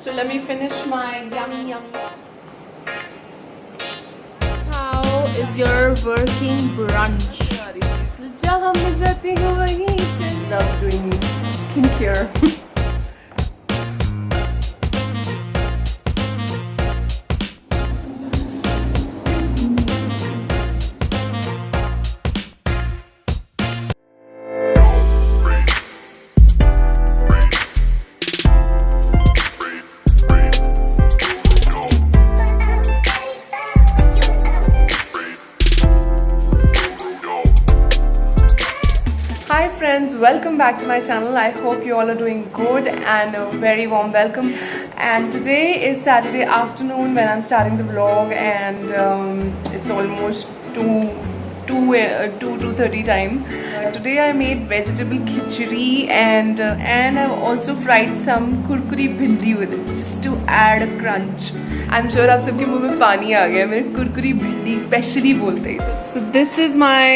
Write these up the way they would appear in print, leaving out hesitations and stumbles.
So let me finish my yummy. How is your working brunch? जहाँ मैं जाती हूँ वहीं चल. Love doing skincare. Hi friends, welcome back to my channel. I hope you all are doing good and a very warm welcome. And today is Saturday afternoon when I'm starting the vlog, and it's almost 2:30 time. Today I made vegetable khichdi and I've also fried some kurkuri bhindi with it just to add a crunch. I'm sure आप सबके मुंह में पानी आ गया मेरे kurkuri bhindi specially बोलते हैं. So this is my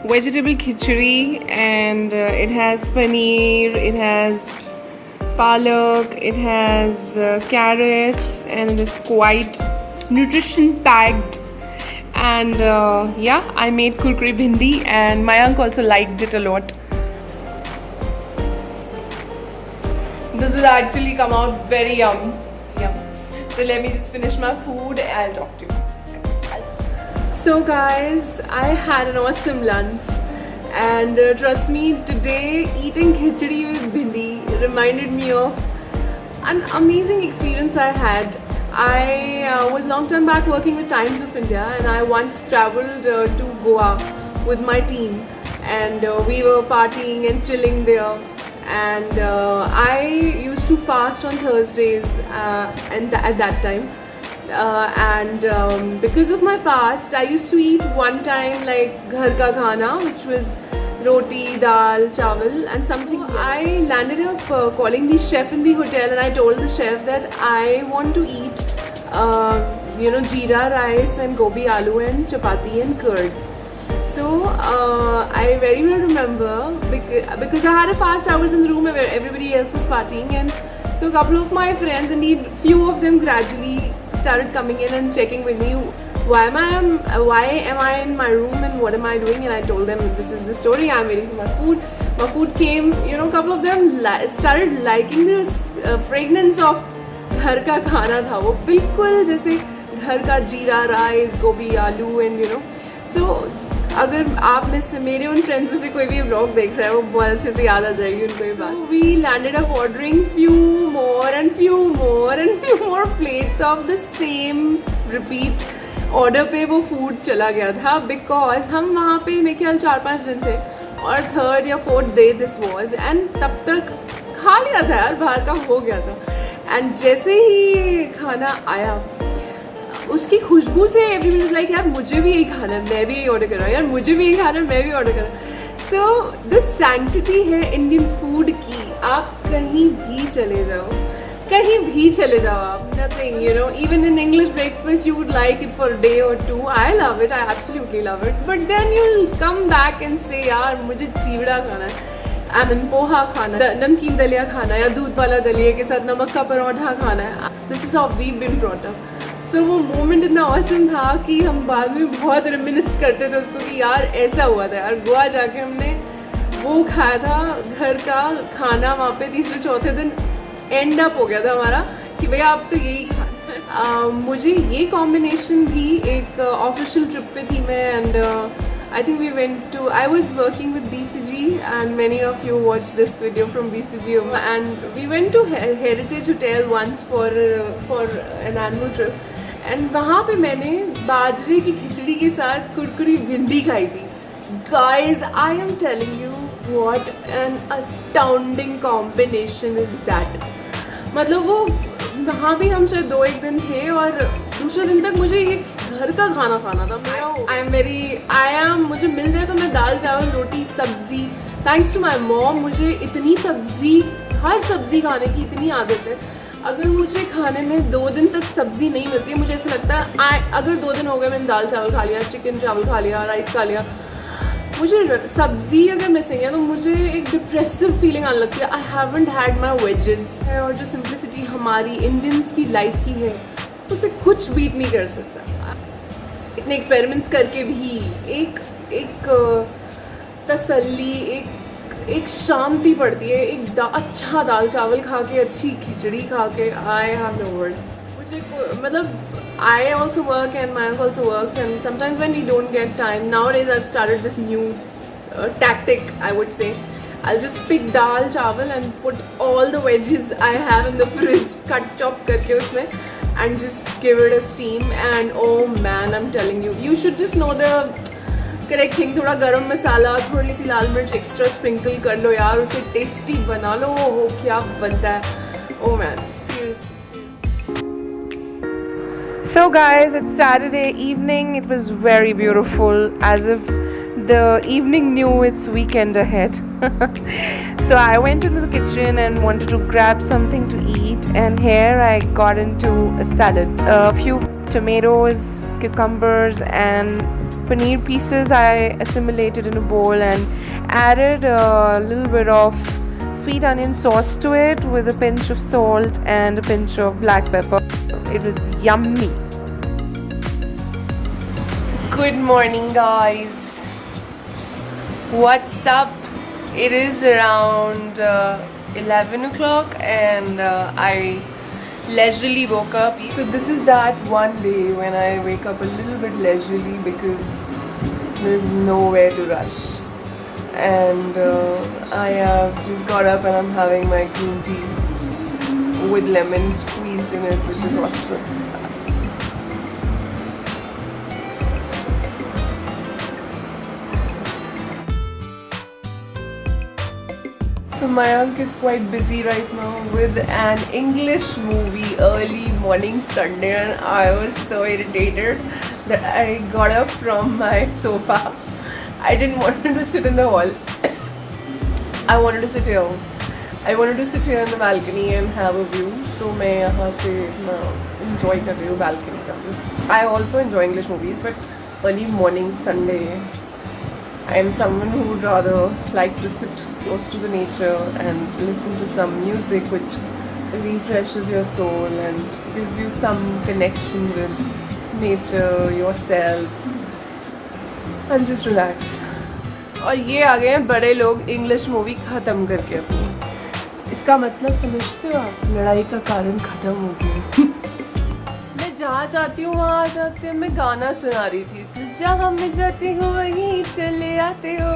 vegetable khichdi, and it has paneer, it has palak, it has carrots, and it is quite nutrition packed. And yeah, I made kurkuri bhindi and Mayank also liked it a lot. This will actually come out very yum. So let me just finish my food and I'll talk to you. So guys, I had an awesome lunch, and trust me, today eating khichdi with bhindi reminded me of an amazing experience I had. I was long time back working with Times of India, and I once travelled to Goa with my team, and we were partying and chilling there. And I used to fast on Thursdays, and at that time. Because of my fast, I used to eat one time like ghar ka khana, which was roti, dal, chawal and something. I landed up calling the chef in the hotel, and I told the chef that I want to eat jeera rice and gobi aloo and chapati and curd. So I very well remember, because I had a fast, I was in the room where everybody else was partying, and so a couple of my friends, indeed few of them, gradually started coming in and checking with me, why am I in my room and what am I doing. And I told them this is the story, I'm waiting for my food. My food came, a couple of them started liking this fragrance of घर का खाना था. वो बिल्कुल जैसे घर का जीरा राइस, गोभी आलू एंड so अगर आप में से मेरे उन फ्रेंड्स में से कोई भी व्लॉग देख रहा है, वो बहुत अच्छे से याद आ जाएगी उनको ये बात. We landed up ordering few more plates of the same repeat order पे वो फूड चला गया था, बिकॉज हम वहाँ पे मेरे ख्याल 4-5 दिन थे और 3rd या 4th day this was, and तब तक खा लिया था यार, बाहर का हो गया था. एंड जैसे ही खाना आया, उसकी खुशबू से एवरीवन इज लाइक यार मुझे भी यही खाना है, मैं भी यही ऑर्डर कर रहा हूँ, यार मुझे भी यही खाना है, मैं भी ऑर्डर कर रहा हूँ. सो द सैंक्टिटी है इंडियन फूड की. आप कहीं भी चले जाओ, आप nothing, even in English breakfast you would like it for day और 2. I love it, I absolutely love it, but then you will come back and say यार मुझे चिवड़ा खाना है, पोहा खाना, नमकीन दलिया खाना, या दूध वाला दलिया के साथ नमक का परोठा खाना है. This is how we been brought up. So वो मोमेंट इतना ऑसम था कि हम बाद में बहुत रिमिनिस करते थे उसको कि यार ऐसा हुआ था यार, गोवा जाके हमने वो खाया था घर का खाना. वहाँ पे तीसरे चौथे दिन एंड अप हो गया था हमारा कि भैया अब तो यही खाना. मुझे ये कॉम्बिनेशन भी एक ऑफिशियल ट्रिप पे थी मैं, and I think we went to, I was working with BCG, and many of you watched this video from BCG, and we went to Heritage Hotel once for an annual trip, and वहाँ पे मैंने बाजरे की खिचड़ी के साथ कुरकुरी भिंडी खाई थी. Guys, I am telling you what an astounding combination is that. मतलब वो वहाँ भी हम शायद 2-1 दिन थे, और दूसरे दिन तक मुझे ये घर का खाना खाना था. मुझे मिल जाए तो मैं दाल चावल रोटी सब्जी, थैंक्स टू माई मॉम, मुझे इतनी सब्जी, हर सब्जी खाने की इतनी आदत है. अगर मुझे खाने में 2 दिन तक सब्जी नहीं मिलती है, मुझे ऐसा लगता है अगर 2 दिन हो गए मैंने दाल चावल खा लिया, चिकन चावल खा लिया, राइस खा लिया, मुझे सब्जी अगर मिसिंग है तो मुझे एक डिप्रेसिव फीलिंग आने लगती है. I haven't had my wages. और जो सिंपलिसिटी हमारी इंडियंस की लाइफ की है उसे कुछ बीट नहीं कर सकता। इतने एक्सपेरिमेंट्स करके भी एक एक तसल्ली, एक शांति पड़ती है, अच्छा दाल चावल खा के, अच्छी खिचड़ी खा के। I have no words. मुझे मतलब I also work and Mayank also works, and sometimes when we don't get time, nowadays I've started this new tactic, I would say. I'll just pick dal chawal and put all the veggies I have in the fridge, cut chop करके उसमें, and just give it a steam. And oh man, I'm telling you, you should just know the correct thing. थोड़ा गरम मसाला, थोड़ी सी लाल मिर्च extra sprinkle कर लो यार, उसे tasty बना लो। हो क्या बनता है। Oh man, seriously. So guys, it's Saturday evening. It was very beautiful, as if the evening knew its weekend ahead. So I went into the kitchen and wanted to grab something to eat, and here I got into a salad. A few tomatoes, cucumbers and paneer pieces I assimilated in a bowl and added a little bit of sweet onion sauce to it with a pinch of salt and a pinch of black pepper. It was yummy. Good morning guys. What's up? It is around 11 o'clock and I leisurely woke up. So this is that one day when I wake up a little bit leisurely because there's nowhere to rush. And I have just got up and I'm having my green tea with lemon squeezed in it, which is awesome. So Mayank is quite busy right now with an English movie early morning Sunday, and I was so irritated that I got up from my sofa. I didn't want to sit in the hall. I wanted to sit here. I wanted to sit here in the balcony and have a view. So मैं यहाँ से enjoy कर रही हूँ balcony का. I also enjoy English movies, but early morning Sunday, I am someone who would rather like to sit close to the nature and listen to some music which refreshes your soul and gives you some connection with nature, yourself, and just relax. और ये आ गए हैं बड़े लोग English movie ख़त्म करके अपनी। इसका मतलब समझते हो आप? लड़ाई का कारण ख़त्म हो गया। मैं जहाँ चाहती हूँ वहाँ आ जाते हैं। मैं गाना सुना रही थी, इसलिए जहाँ मैं जाती हूँ वहीं चले आते हो,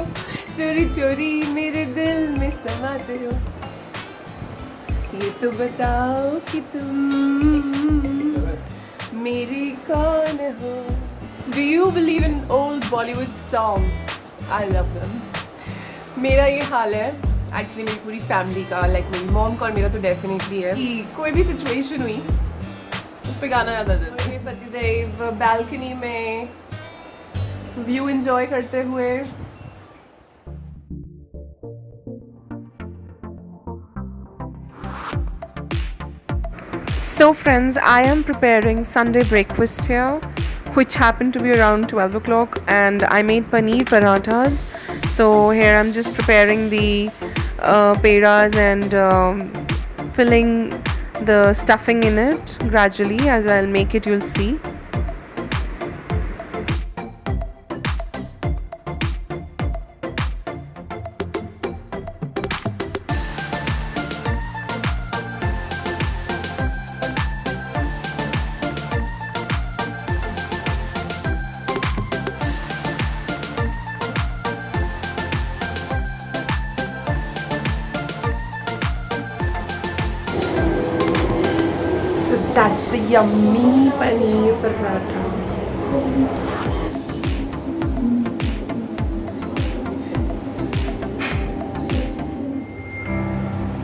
चोरी चोरी मेरे दिल में समाते हो। ये तो बताओ कि तुम मेरी कौन हो। Do you believe in old Bollywood songs? I love them. मेरा ये हाल है एक्चुअली मेरी पूरी फैमिली का, लाइक मेरी मॉम का और मेरा तो डेफिनेटली है कि कोई भी सिचुएशन हुई उस पर गाना याद आ जाता है। पतिदेव बालकनी में व्यू एंजॉय करते हुए। So friends, I am preparing Sunday breakfast here, which happened to be around 12 o'clock, and I made paneer parathas. So here I'm just preparing the peras and filling the stuffing in it gradually. As I'll make it, you'll see. That's the yummy paneer paratha.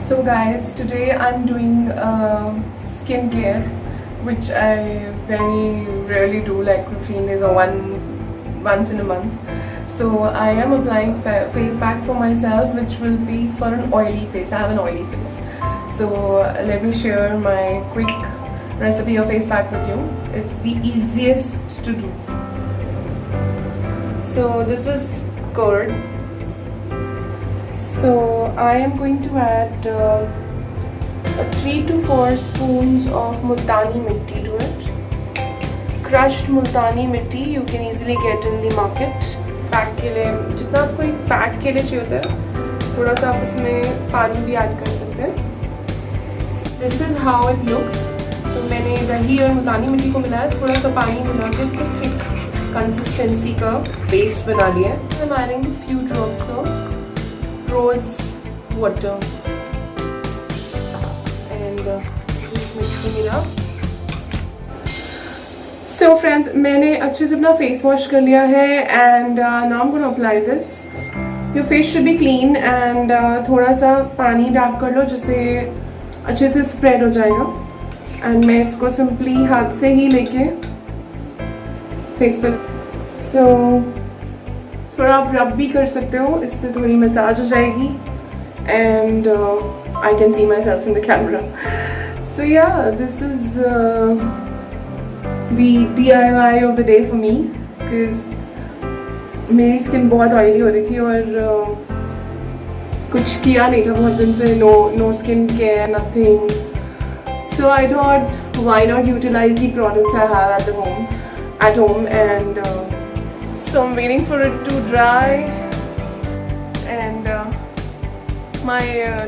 So guys, today I'm doing skincare, which I very rarely do, like 15 days or once in a month. So I am applying face pack for myself, which will be for an oily face. I have an oily face. So let me share my quick recipe of face pack with you. It's the easiest to do. So this is curd. So I am going to add 3 to 4 spoons of multani mitti to it. Crushed multani mitti you can easily get in the market. Pack के लिए जितना आपको एक pack के लिए चाहिए होता है थोड़ा सा आप इसमें पानी भी ऐड कर सकते हैं. This is how it looks. तो मैंने दही और मुल्तानी मिट्टी को मिलाया, थोड़ा सा पानी मिला के इसको थिक कंसिस्टेंसी का पेस्ट बना लिया है. I am adding few drops of rose water and just mixing it up. So friends, मैंने अच्छे से अपना फेस वॉश कर लिया है and now I am gonna apply this. Your face should be clean and थोड़ा सा पानी डैप कर लो जिससे अच्छे से स्प्रेड हो जाएगा. एंड मैं इसको सिंपली हाथ से ही लेके फेस पे थोड़ा आप रब भी कर सकते हो, इससे थोड़ी मसाज हो जाएगी. And I can see myself in the camera. So yeah this is the DIY of the day for me because मेरी स्किन बहुत ऑयली हो रही थी और कुछ किया नहीं था बहुत दिन से. No skin care, nothing. So I thought why not utilize the products I have at home and so I'm waiting for it to dry and my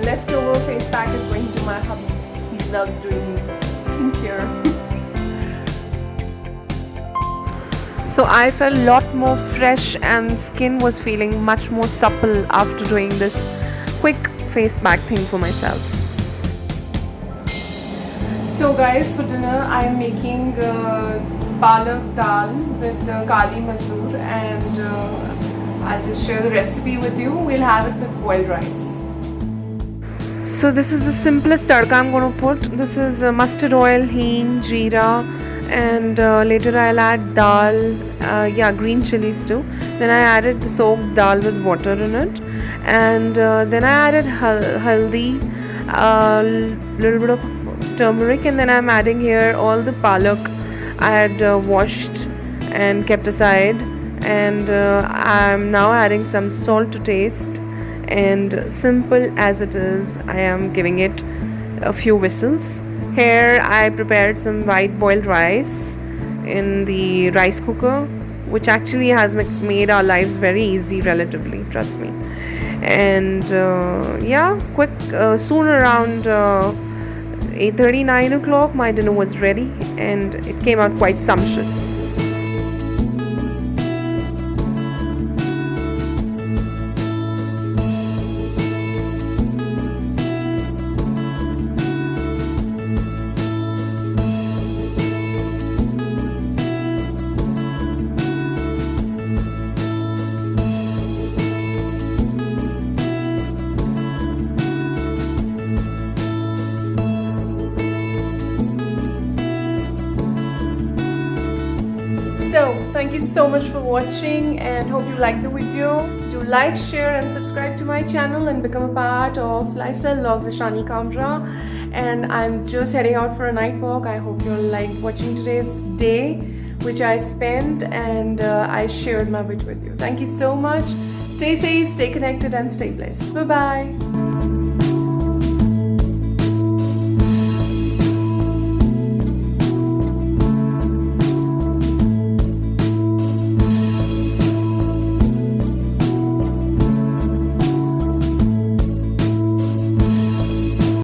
leftover face pack is going to my hubby. He loves doing skincare. So I felt a lot more fresh and skin was feeling much more supple after doing this quick face pack thing for myself. So guys, for dinner I am making palak dal with kali masoor and I'll just share the recipe with you. We'll have it with boiled rice. So this is the simplest tadka I'm going to put. This is mustard oil, heen, jeera, and later I'll add dal, green chilies too. Then I added the soaked dal with water in it, and then I added haldi, little bit of turmeric, and then I'm adding here all the palak I had washed and kept aside, and I'm now adding some salt to taste. And simple as it is, I am giving it a few whistles. Here I prepared some white boiled rice in the rice cooker, which actually has made our lives very easy relatively, trust me. And quick, soon around 8:30, 9 o'clock my dinner was ready and it came out quite sumptuous. So thank you so much for watching and hope you liked the video. Do like, share and subscribe to my channel and become a part of Lifestyle Vlogs with Shani Kamra. And I'm just heading out for a night walk. I hope you'll like watching today's day which I spent and I shared my bit with you. Thank you so much. Stay safe, stay connected and stay blessed. Bye bye.